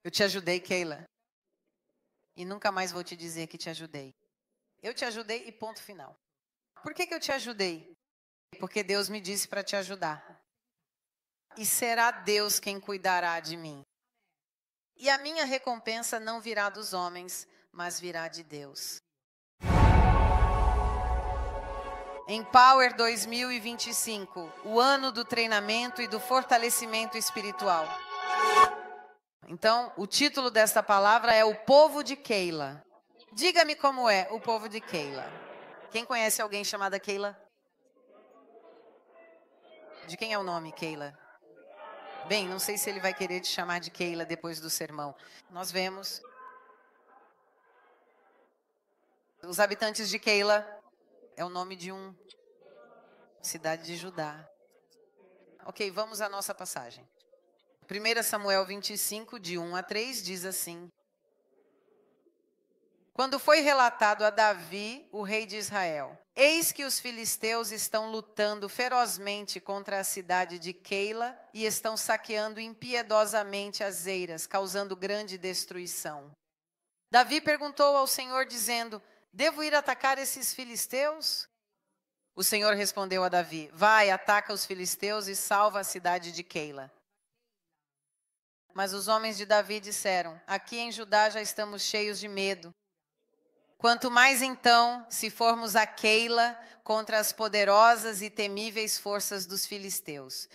Eu te ajudei, Keila. E nunca mais vou te dizer que te ajudei. Eu te ajudei e ponto final. Por que eu te ajudei? Porque Deus me disse para te ajudar. E será Deus quem cuidará de mim. E a minha recompensa não virá dos homens, mas virá de Deus. Empower 2025, o ano do treinamento e do fortalecimento espiritual. Então, o título desta palavra é O Povo de Keila. Diga-me como é o povo de Keila. Quem conhece alguém chamada Keila? De quem é o nome, Keila? Bem, não sei se ele vai querer te chamar de Keila depois do sermão. Nós vemos os habitantes de Keila, é o nome de uma cidade de Judá. Ok, vamos à nossa passagem. 1 Samuel 25, de 1 a 3, diz assim: Quando foi relatado a Davi, o rei de Israel: Eis que os filisteus estão lutando ferozmente contra a cidade de Keila e estão saqueando impiedosamente as eiras, causando grande destruição. Davi perguntou ao Senhor, dizendo: Devo ir atacar esses filisteus? O Senhor respondeu a Davi: Vai, ataca os filisteus e salva a cidade de Keila. Mas os homens de Davi disseram: Aqui em Judá já estamos cheios de medo. Quanto mais então, se formos a Keila contra as poderosas e temíveis forças dos filisteus.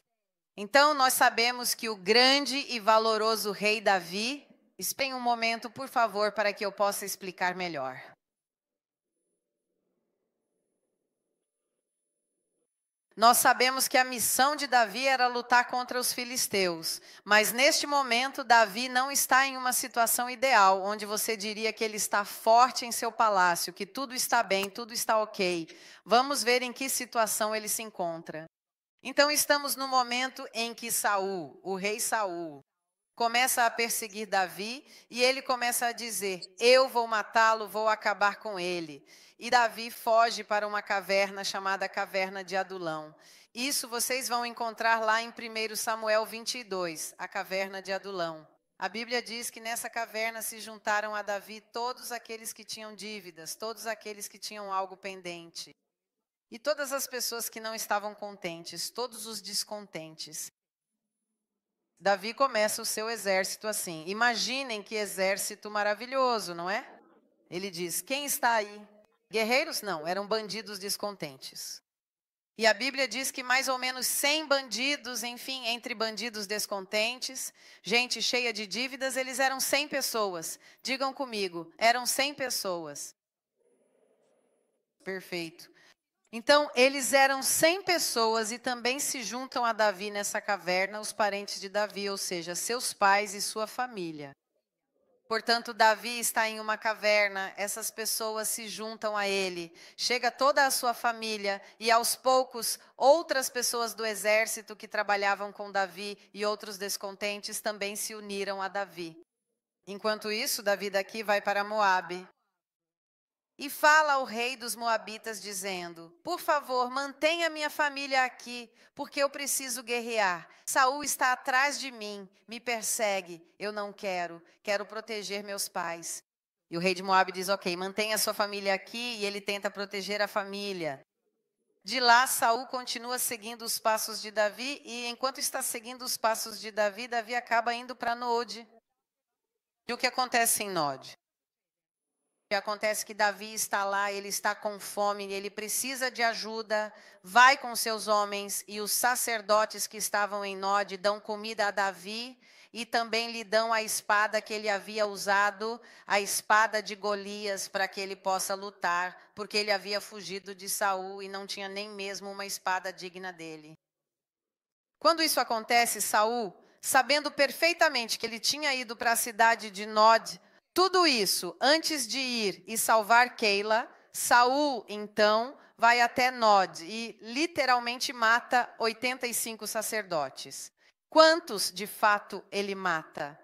Então nós sabemos que o grande e valoroso rei Davi... Espere um momento, por favor, para que eu possa explicar melhor. Nós sabemos que a missão de Davi era lutar contra os filisteus, mas neste momento Davi não está em uma situação ideal, onde você diria que ele está forte em seu palácio, que tudo está bem, tudo está ok. Vamos ver em que situação ele se encontra. Então estamos no momento em que Saul, o rei Saul, começa a perseguir Davi e ele começa a dizer: eu vou matá-lo, vou acabar com ele. E Davi foge para uma caverna chamada Caverna de Adulão. Isso vocês vão encontrar lá em 1 Samuel 22, a Caverna de Adulão. A Bíblia diz que nessa caverna se juntaram a Davi todos aqueles que tinham dívidas, todos aqueles que tinham algo pendente. E todas as pessoas que não estavam contentes, todos os descontentes. Davi começa o seu exército assim. Imaginem que exército maravilhoso, não é? Ele diz: quem está aí? Guerreiros? Não, eram bandidos descontentes. E a Bíblia diz que mais ou menos 100 bandidos, enfim, entre bandidos descontentes, gente cheia de dívidas, eles eram 100 pessoas. Digam comigo, eram 100 pessoas. Perfeito. Então, eles eram 100 pessoas e também se juntam a Davi nessa caverna, os parentes de Davi, ou seja, seus pais e sua família. Portanto, Davi está em uma caverna, essas pessoas se juntam a ele. Chega toda a sua família e, aos poucos, outras pessoas do exército que trabalhavam com Davi e outros descontentes também se uniram a Davi. Enquanto isso, Davi daqui vai para Moabe. E fala ao rei dos Moabitas dizendo: por favor, mantenha minha família aqui, porque eu preciso guerrear. Saul está atrás de mim, me persegue. Eu não quero, quero proteger meus pais. E o rei de Moabe diz: ok, mantenha sua família aqui, e ele tenta proteger a família. De lá, Saul continua seguindo os passos de Davi, e enquanto está seguindo os passos de Davi, Davi acaba indo para Nod. E o que acontece em Nod? O que acontece é que Davi está lá, ele está com fome, ele precisa de ajuda, vai com seus homens e os sacerdotes que estavam em Nod dão comida a Davi e também lhe dão a espada que ele havia usado, a espada de Golias, para que ele possa lutar, porque ele havia fugido de Saul e não tinha nem mesmo uma espada digna dele. Quando isso acontece, Saul, sabendo perfeitamente que ele tinha ido para a cidade de Nod, tudo isso, antes de ir e salvar Keila, Saul, então, vai até Nod e literalmente mata 85 sacerdotes. Quantos, de fato, ele mata?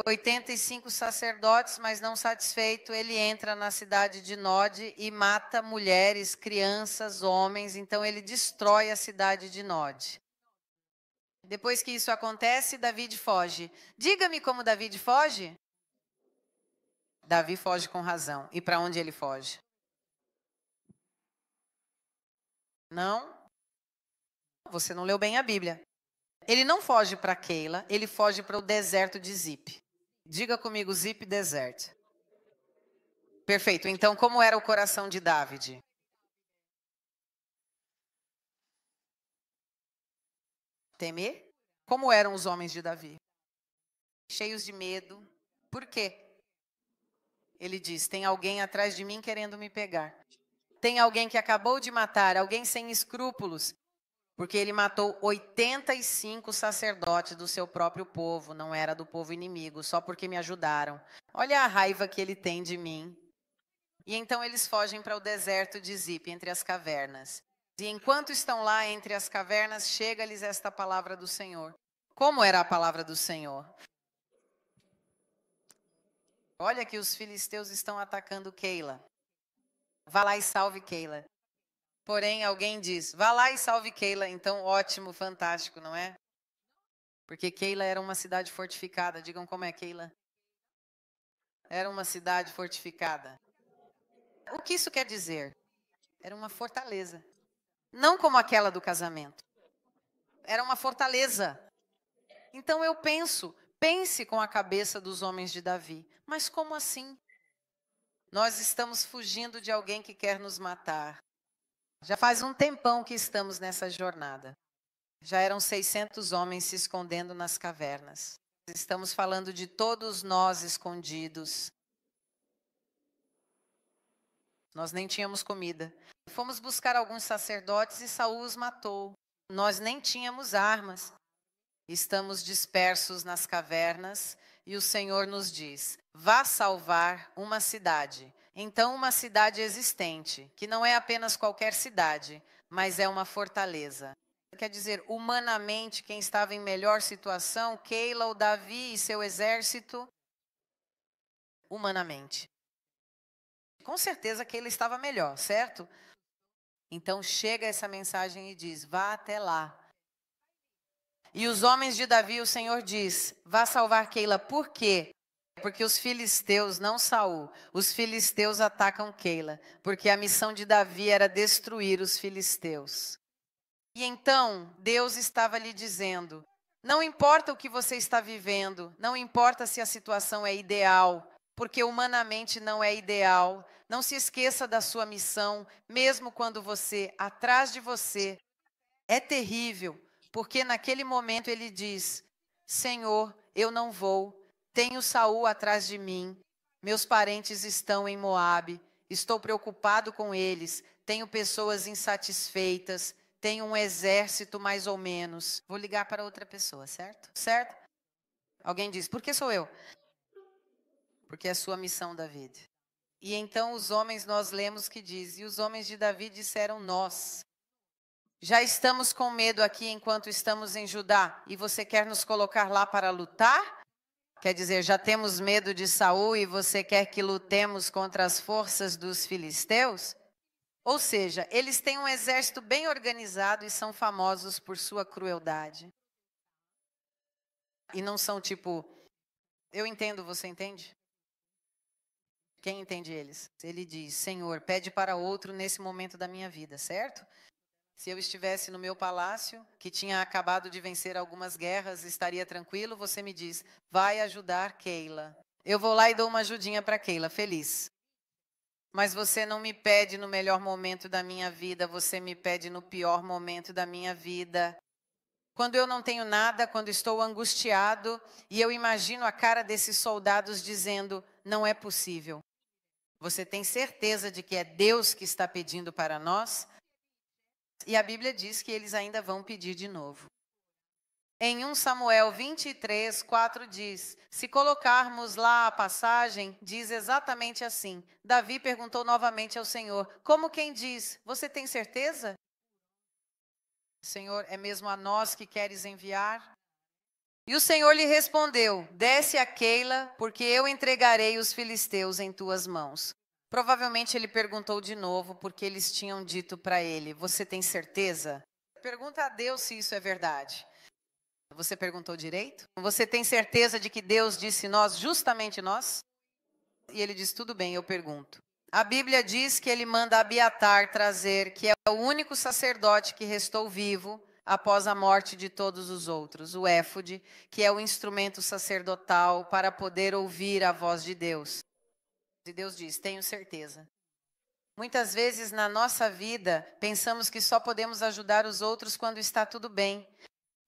85 sacerdotes, mas não satisfeito, ele entra na cidade de Nod e mata mulheres, crianças, homens. Então, ele destrói a cidade de Nod. Depois que isso acontece, Davi foge. Diga-me como Davi foge? Davi foge com razão. E para onde ele foge? Não? Você não leu bem a Bíblia. Ele não foge para Keila, ele foge para o deserto de Zip. Diga comigo, Zip Desert. Perfeito. Então, como era o coração de David? Temer? Como eram os homens de Davi? Cheios de medo. Por quê? Ele diz: tem alguém atrás de mim querendo me pegar. Tem alguém que acabou de matar, alguém sem escrúpulos. Porque ele matou 85 sacerdotes do seu próprio povo, não era do povo inimigo, só porque me ajudaram. Olha a raiva que ele tem de mim. E então eles fogem para o deserto de Zip, entre as cavernas. E enquanto estão lá entre as cavernas, chega-lhes esta palavra do Senhor. Como era a palavra do Senhor? Olha que os filisteus estão atacando Keila. Vá lá e salve Keila. Porém, alguém diz, vá lá e salve Keila. Então, ótimo, fantástico, não é? Porque Keila era uma cidade fortificada. Digam como é Keila. Era uma cidade fortificada. O que isso quer dizer? Era uma fortaleza. Não como aquela do casamento. Era uma fortaleza. Então eu pense com a cabeça dos homens de Davi. Mas como assim? Nós estamos fugindo de alguém que quer nos matar. Já faz um tempão que estamos nessa jornada. Já eram 600 homens se escondendo nas cavernas. Estamos falando de todos nós escondidos. Nós nem tínhamos comida. Fomos buscar alguns sacerdotes e Saul os matou. Nós nem tínhamos armas. Estamos dispersos nas cavernas e o Senhor nos diz: vá salvar uma cidade. Então, uma cidade existente, que não é apenas qualquer cidade, mas é uma fortaleza. Quer dizer, humanamente, quem estava em melhor situação, Keila ou Davi e seu exército, humanamente. Com certeza Keila estava melhor, certo? Então chega essa mensagem e diz: vá até lá. E os homens de Davi, o Senhor diz: vá salvar Keila. Por quê? Porque os filisteus, não Saul, os filisteus atacam Keila. Porque a missão de Davi era destruir os filisteus. E então Deus estava lhe dizendo: não importa o que você está vivendo, não importa se a situação é ideal, porque humanamente não é ideal. Não se esqueça da sua missão, mesmo quando você, atrás de você, é terrível, porque naquele momento ele diz: Senhor, eu não vou, tenho Saul atrás de mim, meus parentes estão em Moabe, estou preocupado com eles, tenho pessoas insatisfeitas, tenho um exército mais ou menos. Vou ligar para outra pessoa, certo? Certo? Alguém diz: por que sou eu? Porque é a sua missão, Davi. E então os homens, nós lemos que diz: e os homens de Davi disseram: nós já estamos com medo aqui enquanto estamos em Judá, e você quer nos colocar lá para lutar? Quer dizer, já temos medo de Saul e você quer que lutemos contra as forças dos filisteus? Ou seja, eles têm um exército bem organizado e são famosos por sua crueldade. E não são tipo, eu entendo, você entende? Quem entende eles? Ele diz: Senhor, pede para outro nesse momento da minha vida, certo? Se eu estivesse no meu palácio, que tinha acabado de vencer algumas guerras, estaria tranquilo? Você me diz: vai ajudar Keila. Eu vou lá e dou uma ajudinha para Keila, feliz. Mas você não me pede no melhor momento da minha vida, você me pede no pior momento da minha vida. Quando eu não tenho nada, quando estou angustiado, e eu imagino a cara desses soldados dizendo: não é possível. Você tem certeza de que é Deus que está pedindo para nós? E a Bíblia diz que eles ainda vão pedir de novo. Em 1 Samuel 23, 4 diz, se colocarmos lá a passagem, diz exatamente assim. Davi perguntou novamente ao Senhor, como quem diz, você tem certeza? Senhor, é mesmo a nós que queres enviar? E o Senhor lhe respondeu, desce a Keila, porque eu entregarei os filisteus em tuas mãos. Provavelmente ele perguntou de novo, porque eles tinham dito para ele, você tem certeza? Pergunta a Deus se isso é verdade. Você perguntou direito? Você tem certeza de que Deus disse nós, justamente nós? E ele diz, tudo bem, eu pergunto. A Bíblia diz que ele manda Abiatar trazer, que é o único sacerdote que restou vivo após a morte de todos os outros, o éfode, que é o instrumento sacerdotal para poder ouvir a voz de Deus. E Deus diz, tenho certeza. Muitas vezes na nossa vida, pensamos que só podemos ajudar os outros quando está tudo bem.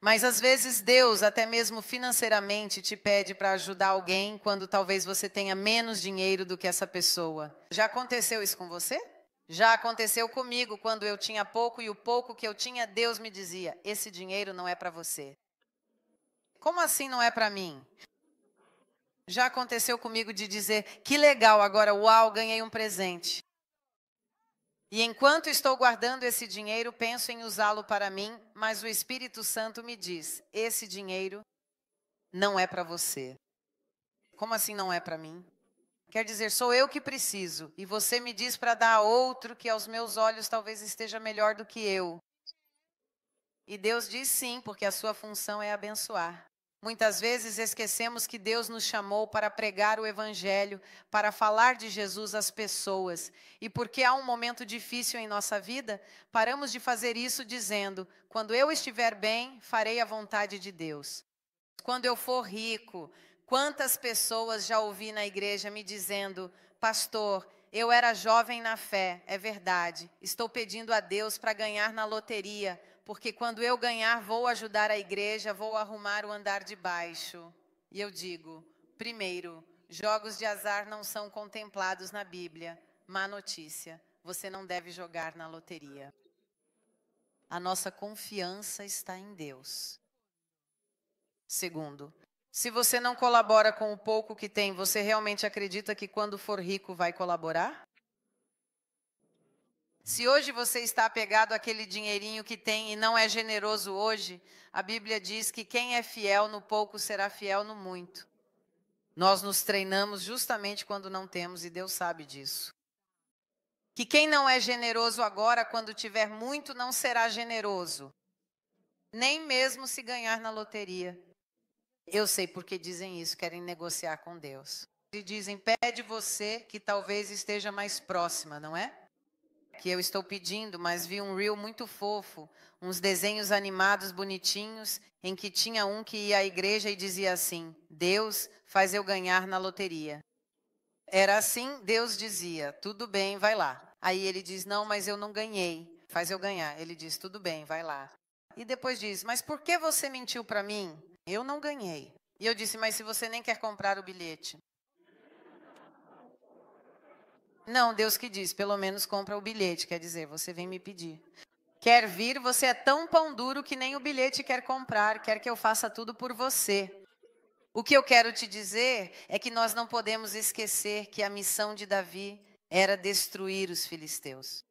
Mas às vezes Deus, até mesmo financeiramente, te pede para ajudar alguém quando talvez você tenha menos dinheiro do que essa pessoa. Já aconteceu isso com você? Já aconteceu comigo quando eu tinha pouco e o pouco que eu tinha, Deus me dizia, esse dinheiro não é para você. Como assim não é para mim? Já aconteceu comigo de dizer, que legal, agora uau, ganhei um presente. E enquanto estou guardando esse dinheiro, penso em usá-lo para mim, mas o Espírito Santo me diz, esse dinheiro não é para você. Como assim não é para mim? Quer dizer, sou eu que preciso, e você me diz para dar a outro que aos meus olhos talvez esteja melhor do que eu. E Deus diz sim, porque a sua função é abençoar. Muitas vezes esquecemos que Deus nos chamou para pregar o Evangelho, para falar de Jesus às pessoas. E porque há um momento difícil em nossa vida, paramos de fazer isso dizendo, quando eu estiver bem, farei a vontade de Deus. Quando eu for rico, quantas pessoas já ouvi na igreja me dizendo, pastor, eu era jovem na fé, é verdade, estou pedindo a Deus para ganhar na loteria, porque quando eu ganhar vou ajudar a igreja, vou arrumar o andar de baixo. E eu digo, primeiro, jogos de azar não são contemplados na Bíblia. Má notícia, você não deve jogar na loteria. A nossa confiança está em Deus. Segundo, se você não colabora com o pouco que tem, você realmente acredita que quando for rico vai colaborar? Se hoje você está apegado àquele dinheirinho que tem e não é generoso hoje, a Bíblia diz que quem é fiel no pouco será fiel no muito. Nós nos treinamos justamente quando não temos e Deus sabe disso. Que quem não é generoso agora, quando tiver muito, não será generoso. Nem mesmo se ganhar na loteria. Eu sei porque dizem isso, querem negociar com Deus. E dizem, pede você que talvez esteja mais próxima, não é? Que eu estou pedindo, mas vi um reel muito fofo, uns desenhos animados bonitinhos, em que tinha um que ia à igreja e dizia assim, Deus faz eu ganhar na loteria. Era assim, Deus dizia, tudo bem, vai lá. Aí ele diz, não, mas eu não ganhei, faz eu ganhar. Ele diz, tudo bem, vai lá. E depois diz, mas por que você mentiu para mim? Eu não ganhei. E eu disse, mas se você nem quer comprar o bilhete. Não, Deus que diz, pelo menos compra o bilhete, quer dizer, você vem me pedir. Quer vir, você é tão pão duro que nem o bilhete quer comprar, quer que eu faça tudo por você. O que eu quero te dizer é que nós não podemos esquecer que a missão de Davi era destruir os filisteus.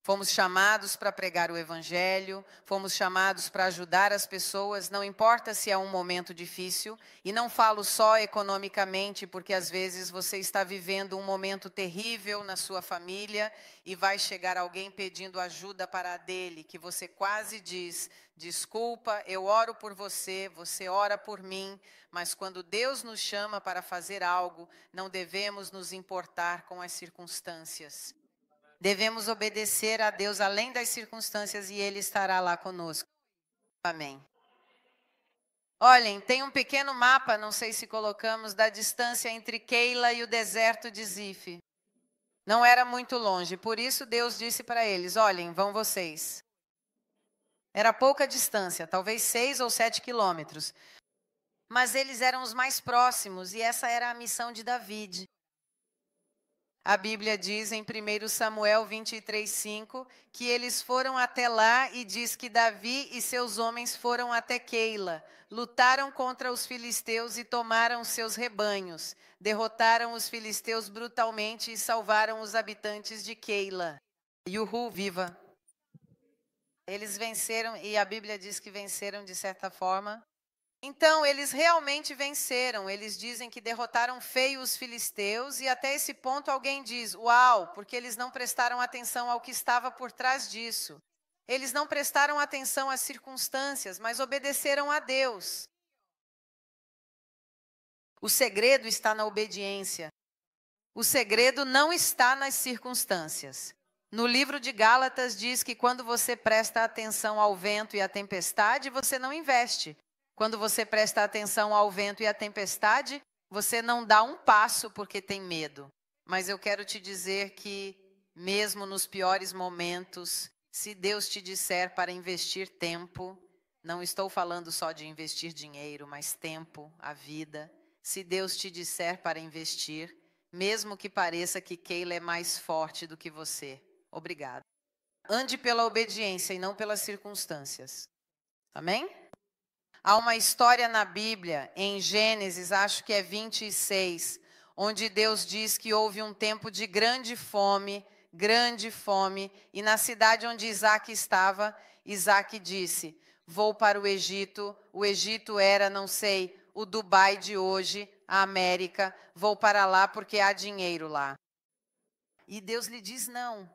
Fomos chamados para pregar o Evangelho, fomos chamados para ajudar as pessoas, não importa se é um momento difícil, e não falo só economicamente, porque às vezes você está vivendo um momento terrível na sua família e vai chegar alguém pedindo ajuda para a dele, que você quase diz, desculpa, eu oro por você, você ora por mim, mas quando Deus nos chama para fazer algo, não devemos nos importar com as circunstâncias. Devemos obedecer a Deus além das circunstâncias e Ele estará lá conosco. Amém. Olhem, tem um pequeno mapa, não sei se colocamos, da distância entre Keila e o deserto de Zif. Não era muito longe, por isso Deus disse para eles, olhem, vão vocês. Era pouca distância, talvez 6 ou 7 quilômetros. Mas eles eram os mais próximos e essa era a missão de Davi. A Bíblia diz em 1 Samuel 23:5 que eles foram até lá e diz que Davi e seus homens foram até Keila, lutaram contra os filisteus e tomaram seus rebanhos, derrotaram os filisteus brutalmente e salvaram os habitantes de Keila. Yuhu, viva! Eles venceram e a Bíblia diz que venceram de certa forma. Então, eles realmente venceram. Eles dizem que derrotaram feio os filisteus e até esse ponto alguém diz, uau, porque eles não prestaram atenção ao que estava por trás disso. Eles não prestaram atenção às circunstâncias, mas obedeceram a Deus. O segredo está na obediência. O segredo não está nas circunstâncias. No livro de Gálatas diz que quando você presta atenção ao vento e à tempestade, você não investe. Quando você presta atenção ao vento e à tempestade, você não dá um passo porque tem medo. Mas eu quero te dizer que, mesmo nos piores momentos, se Deus te disser para investir tempo, não estou falando só de investir dinheiro, mas tempo, a vida. Se Deus te disser para investir, mesmo que pareça que Keila é mais forte do que você, obrigado. Ande pela obediência e não pelas circunstâncias. Amém? Há uma história na Bíblia, em Gênesis, acho que é 26, onde Deus diz que houve um tempo de grande fome, e na cidade onde Isaac estava, Isaac disse: vou para o Egito era, não sei, o Dubai de hoje, a América, vou para lá porque há dinheiro lá. E Deus lhe diz não.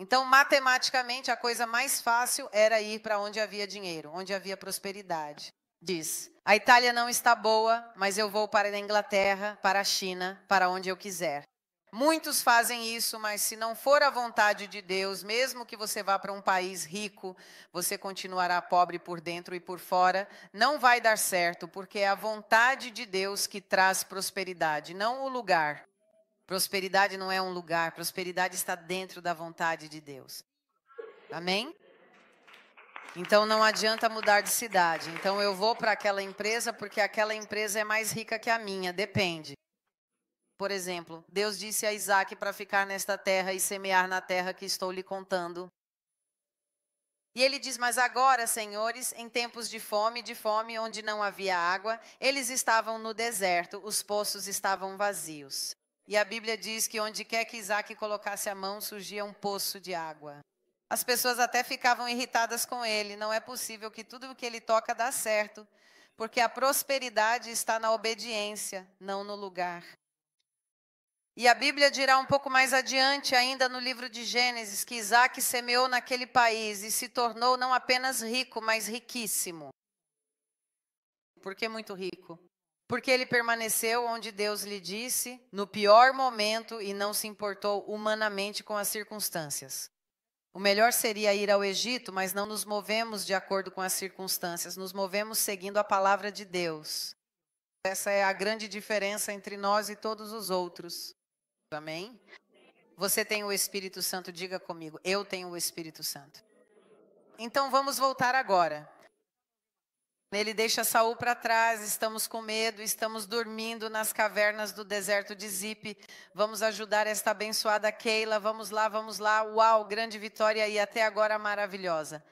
Então, matematicamente, a coisa mais fácil era ir para onde havia dinheiro, onde havia prosperidade. Diz: a Itália não está boa, mas eu vou para a Inglaterra, para a China, para onde eu quiser. Muitos fazem isso, mas se não for a vontade de Deus, mesmo que você vá para um país rico, você continuará pobre por dentro e por fora. Não vai dar certo, porque é a vontade de Deus que traz prosperidade, não o lugar. Prosperidade não é um lugar, prosperidade está dentro da vontade de Deus. Amém? Então não adianta mudar de cidade. Então eu vou para aquela empresa porque aquela empresa é mais rica que a minha, depende. Por exemplo, Deus disse a Isaac para ficar nesta terra e semear na terra que estou lhe contando. E ele diz: mas agora, senhores, em tempos de fome, onde não havia água, eles estavam no deserto, os poços estavam vazios. E a Bíblia diz que onde quer que Isaac colocasse a mão, surgia um poço de água. As pessoas até ficavam irritadas com ele. Não é possível que tudo o que ele toca dá certo, porque a prosperidade está na obediência, não no lugar. E a Bíblia dirá um pouco mais adiante, ainda no livro de Gênesis, que Isaac semeou naquele país e se tornou não apenas rico, mas riquíssimo. Por que muito rico? Porque ele permaneceu onde Deus lhe disse, no pior momento, e não se importou humanamente com as circunstâncias. O melhor seria ir ao Egito, mas não nos movemos de acordo com as circunstâncias, nos movemos seguindo a palavra de Deus. Essa é a grande diferença entre nós e todos os outros. Amém? Você tem o Espírito Santo, diga comigo, eu tenho o Espírito Santo. Então vamos voltar agora. Ele deixa Saul para trás, estamos com medo, estamos dormindo nas cavernas do deserto de Zipe. Vamos ajudar esta abençoada Keila, vamos lá. Uau, grande vitória e até agora maravilhosa.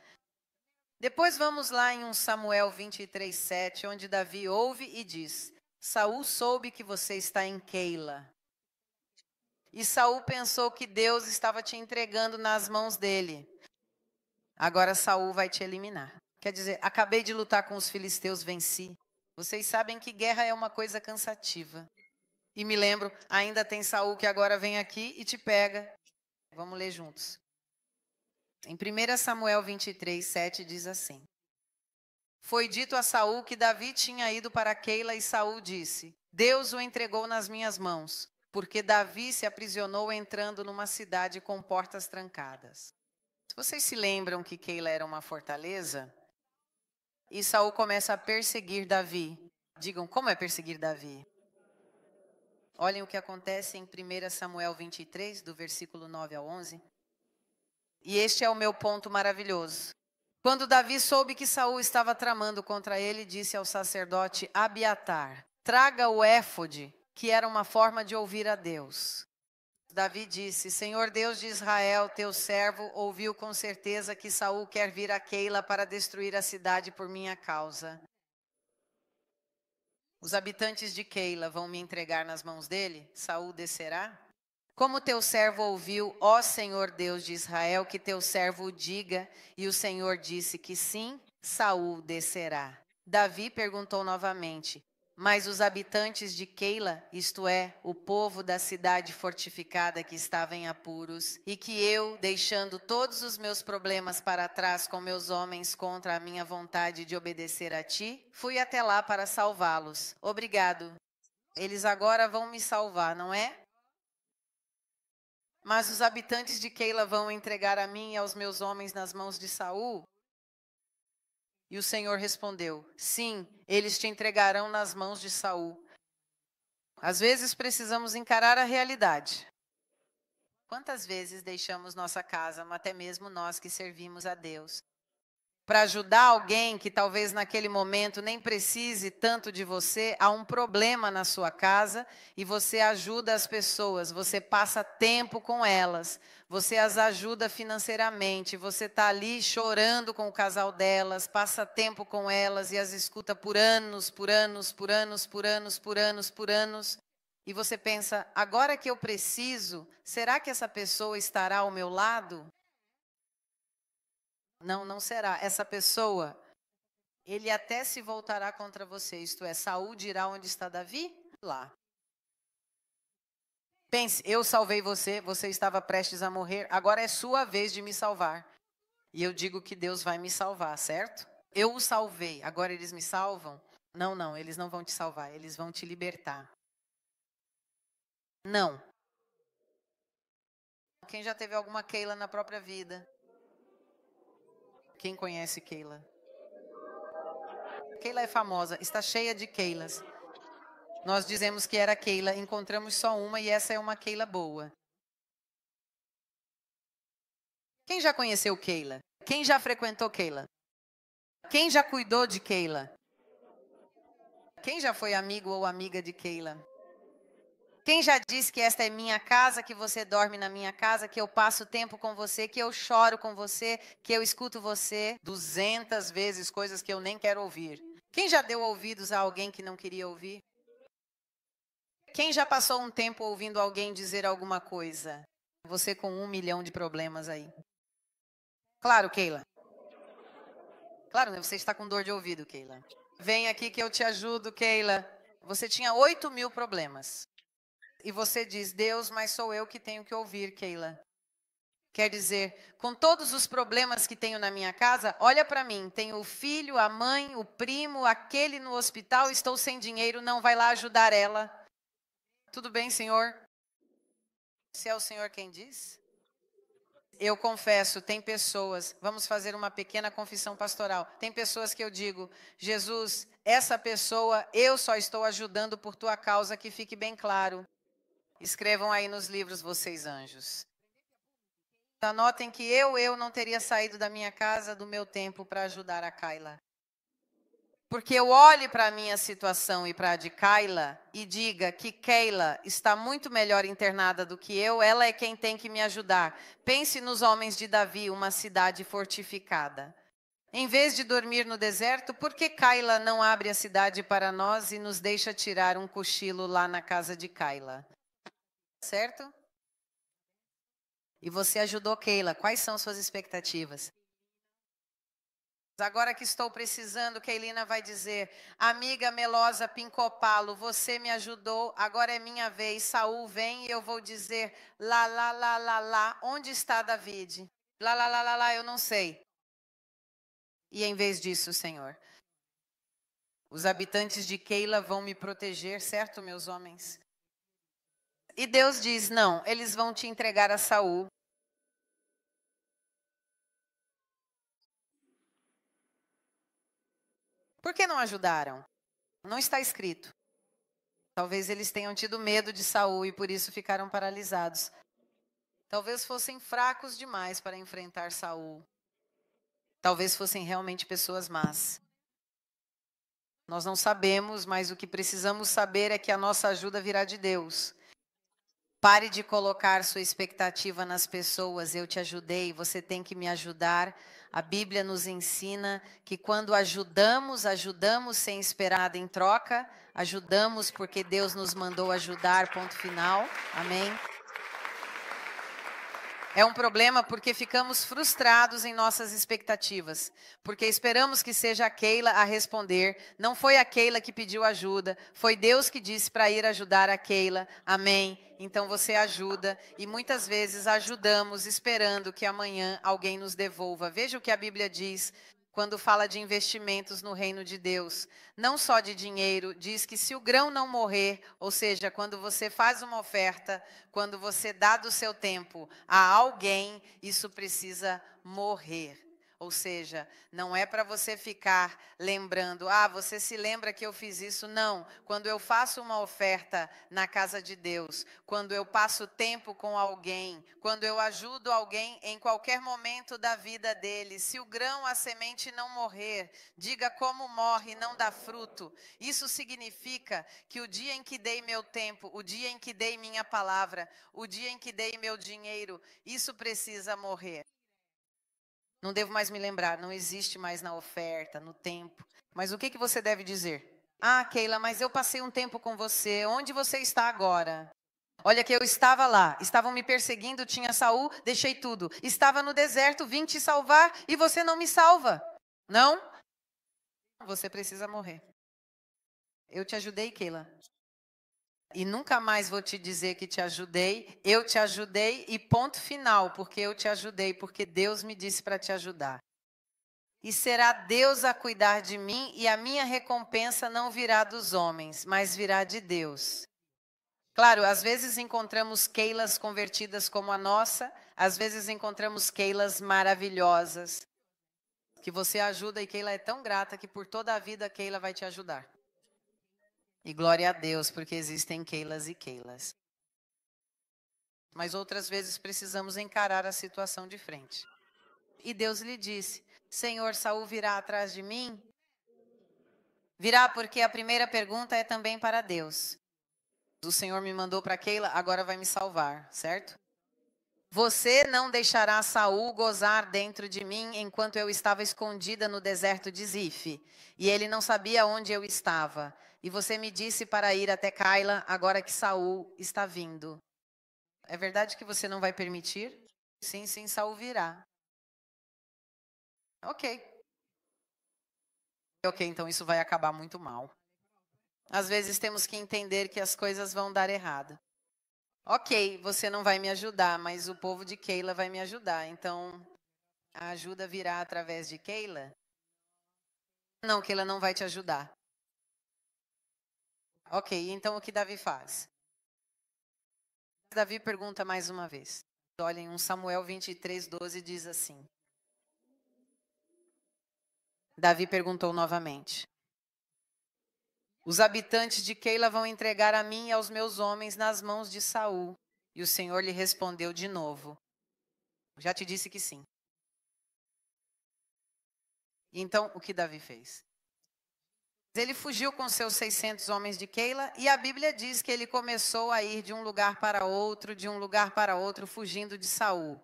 Depois vamos lá em 1 Samuel 23:7, onde Davi ouve e diz: Saul soube que você está em Keila. E Saul pensou que Deus estava te entregando nas mãos dele. Agora Saul vai te eliminar. Quer dizer, acabei de lutar com os filisteus, venci. Vocês sabem que guerra é uma coisa cansativa. E me lembro, ainda tem Saul que agora vem aqui e te pega. Vamos ler juntos. Em 1 Samuel 23:7 diz assim: Foi dito a Saul que Davi tinha ido para Keila e Saul disse: Deus o entregou nas minhas mãos, porque Davi se aprisionou entrando numa cidade com portas trancadas. Vocês se lembram que Keila era uma fortaleza? E Saul começa a perseguir Davi. Digam, como é perseguir Davi? Olhem o que acontece em 1 Samuel 23, do versículo 9 ao 11. E este é o meu ponto maravilhoso. Quando Davi soube que Saul estava tramando contra ele, disse ao sacerdote Abiatar: traga o éfode, que era uma forma de ouvir a Deus. Davi disse: Senhor Deus de Israel, teu servo ouviu com certeza que Saul quer vir a Keila para destruir a cidade por minha causa. Os habitantes de Keila vão me entregar nas mãos dele? Saul descerá? Como teu servo ouviu, ó Senhor Deus de Israel, que teu servo o diga, e o Senhor disse que sim, Saul descerá. Davi perguntou novamente: Mas os habitantes de Keila, isto é, o povo da cidade fortificada que estava em apuros, e que eu, deixando todos os meus problemas para trás com meus homens contra a minha vontade de obedecer a ti, fui até lá para salvá-los. Obrigado. Eles agora vão me salvar, não é? Mas os habitantes de Keila vão entregar a mim e aos meus homens nas mãos de Saul? E o Senhor respondeu: sim, eles te entregarão nas mãos de Saul. Às vezes precisamos encarar a realidade. Quantas vezes deixamos nossa casa, até mesmo nós que servimos a Deus, para ajudar alguém que talvez naquele momento nem precise tanto de você, há um problema na sua casa e você ajuda as pessoas, você passa tempo com elas, você as ajuda financeiramente, você está ali chorando com o casal delas, passa tempo com elas e as escuta por anos, por anos, por anos, por anos, por anos, por anos. E você pensa, agora que eu preciso, será que essa pessoa estará ao meu lado? Não, não será. Essa pessoa, ele até se voltará contra você. Isto é, Saul dirá onde está Davi? Lá. Pense, eu salvei você, você estava prestes a morrer, agora é sua vez de me salvar. E eu digo que Deus vai me salvar, certo? Eu o salvei, agora eles me salvam? Não, não, eles não vão te salvar, eles vão te libertar. Não. Quem já teve alguma Keila na própria vida? Quem conhece Keila? Keila é famosa, está cheia de Keilas. Nós dizemos que era Keila, encontramos só uma e essa é uma Keila boa. Quem já conheceu Keila? Quem já frequentou Keila? Quem já cuidou de Keila? Quem já foi amigo ou amiga de Keila? Quem já disse que esta é minha casa, que você dorme na minha casa, que eu passo tempo com você, que eu choro com você, que eu escuto você 200 vezes coisas que eu nem quero ouvir? Quem já deu ouvidos a alguém que não queria ouvir? Quem já passou um tempo ouvindo alguém dizer alguma coisa? Você com 1 milhão de problemas aí. Claro, Keila. Claro, né? Você está com dor de ouvido, Keila. Vem aqui que eu te ajudo, Keila. Você tinha 8 mil problemas. E você diz, Deus, mas sou eu que tenho que ouvir, Keila. Quer dizer, com todos os problemas que tenho na minha casa, olha para mim, tenho o filho, a mãe, o primo, aquele no hospital, estou sem dinheiro, não vai lá ajudar ela. Tudo bem, Senhor? Se é o Senhor quem diz? Eu confesso, tem pessoas, vamos fazer uma pequena confissão pastoral. Tem pessoas que eu digo, Jesus, essa pessoa eu só estou ajudando por tua causa, que fique bem claro. Escrevam aí nos livros, vocês anjos. Anotem que eu não teria saído da minha casa, do meu tempo, para ajudar a Keila. Porque eu olhe para a minha situação e para a de Keila e diga que Keila está muito melhor internada do que eu, ela é quem tem que me ajudar. Pense nos homens de Davi, uma cidade fortificada. Em vez de dormir no deserto, por que Keila não abre a cidade para nós e nos deixa tirar um cochilo lá na casa de Keila? Certo? E você ajudou Keila. Quais são suas expectativas? Agora que estou precisando, Keilina vai dizer, amiga melosa Pincopalo, você me ajudou, agora é minha vez. Saul vem e eu vou dizer, lá, onde está David? Lá, eu não sei. E em vez disso, Senhor, os habitantes de Keila vão me proteger, certo, meus homens? E Deus diz, não, eles vão te entregar a Saul. Por que não ajudaram? Não está escrito. Talvez eles tenham tido medo de Saul e por isso ficaram paralisados. Talvez fossem fracos demais para enfrentar Saul. Talvez fossem realmente pessoas más. Nós não sabemos, mas o que precisamos saber é que a nossa ajuda virá de Deus. Pare de colocar sua expectativa nas pessoas. Eu te ajudei, você tem que me ajudar. A Bíblia nos ensina que quando ajudamos sem esperar nada em troca. Ajudamos porque Deus nos mandou ajudar, ponto final. Amém? É um problema porque ficamos frustrados em nossas expectativas, porque esperamos que seja a Keila a responder. Não foi a Keila que pediu ajuda, foi Deus que disse para ir ajudar a Keila. Amém? Então você ajuda e muitas vezes ajudamos esperando que amanhã alguém nos devolva. Veja o que a Bíblia diz quando fala de investimentos no reino de Deus. Não só de dinheiro, diz que se o grão não morrer, ou seja, quando você faz uma oferta, quando você dá do seu tempo a alguém, isso precisa morrer. Ou seja, não é para você ficar lembrando, você se lembra que eu fiz isso? Não. Quando eu faço uma oferta na casa de Deus, quando eu passo tempo com alguém, quando eu ajudo alguém em qualquer momento da vida dele, se o grão, a semente não morrer, diga como morre, não dá fruto. Isso significa que o dia em que dei meu tempo, o dia em que dei minha palavra, o dia em que dei meu dinheiro, isso precisa morrer. Não devo mais me lembrar, não existe mais na oferta, no tempo. Mas o que você deve dizer? Keila, mas eu passei um tempo com você. Onde você está agora? Olha que eu estava lá, estavam me perseguindo, tinha Saul, deixei tudo. Estava no deserto, vim te salvar e você não me salva. Não? Você precisa morrer. Eu te ajudei, Keila. E nunca mais vou te dizer que te ajudei. Eu te ajudei e ponto final, porque eu te ajudei, porque Deus me disse para te ajudar. E será Deus a cuidar de mim, e a minha recompensa não virá dos homens, mas virá de Deus. Claro, às vezes encontramos Keilas convertidas como a nossa, às vezes encontramos Keilas maravilhosas, que você ajuda e Keila é tão grata que por toda a vida Keila vai te ajudar. E glória a Deus, porque existem Keilas e Keilas. Mas outras vezes precisamos encarar a situação de frente. E Deus lhe disse, Senhor, Saul virá atrás de mim? Virá porque a primeira pergunta é também para Deus. O Senhor me mandou para Keila, agora vai me salvar, certo? Você não deixará Saul gozar dentro de mim enquanto eu estava escondida no deserto de Zif. E ele não sabia onde eu estava. E você me disse para ir até Keila, agora que Saul está vindo. É verdade que você não vai permitir? Sim, Saul virá. Ok, então isso vai acabar muito mal. Às vezes temos que entender que as coisas vão dar errado. Ok, você não vai me ajudar, mas o povo de Keila vai me ajudar. Então, a ajuda virá através de Keila? Não, Keila não vai te ajudar. Ok, então o que Davi faz? Davi pergunta mais uma vez. Olhem, 1 Samuel 23:12 diz assim. Davi perguntou novamente. Os habitantes de Keila vão entregar a mim e aos meus homens nas mãos de Saul. E o Senhor lhe respondeu de novo. Já te disse que sim. Então, o que Davi fez? Ele fugiu com seus 600 homens de Keila e a Bíblia diz que ele começou a ir de um lugar para outro, fugindo de Saul.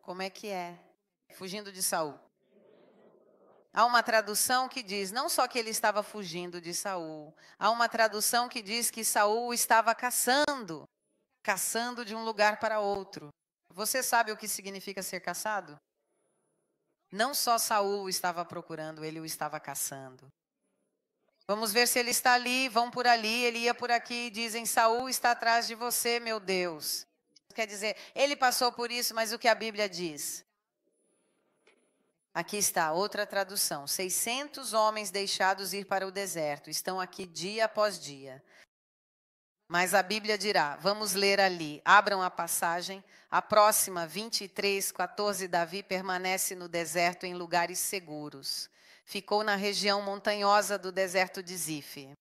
Como é que é? Fugindo de Saul. Há uma tradução que diz, não só que ele estava fugindo de Saul, há uma tradução que diz que Saul estava caçando de um lugar para outro. Você sabe o que significa ser caçado? Não só Saul o estava procurando, ele o estava caçando. Vamos ver se ele está ali, vão por ali, ele ia por aqui, dizem, Saul está atrás de você, meu Deus. Quer dizer, ele passou por isso, mas o que a Bíblia diz? Aqui está, outra tradução. 600 homens deixados ir para o deserto, estão aqui dia após dia. Mas a Bíblia dirá, vamos ler ali, abram a passagem, a próxima, 23:14, Davi permanece no deserto em lugares seguros. Ficou na região montanhosa do deserto de Zif.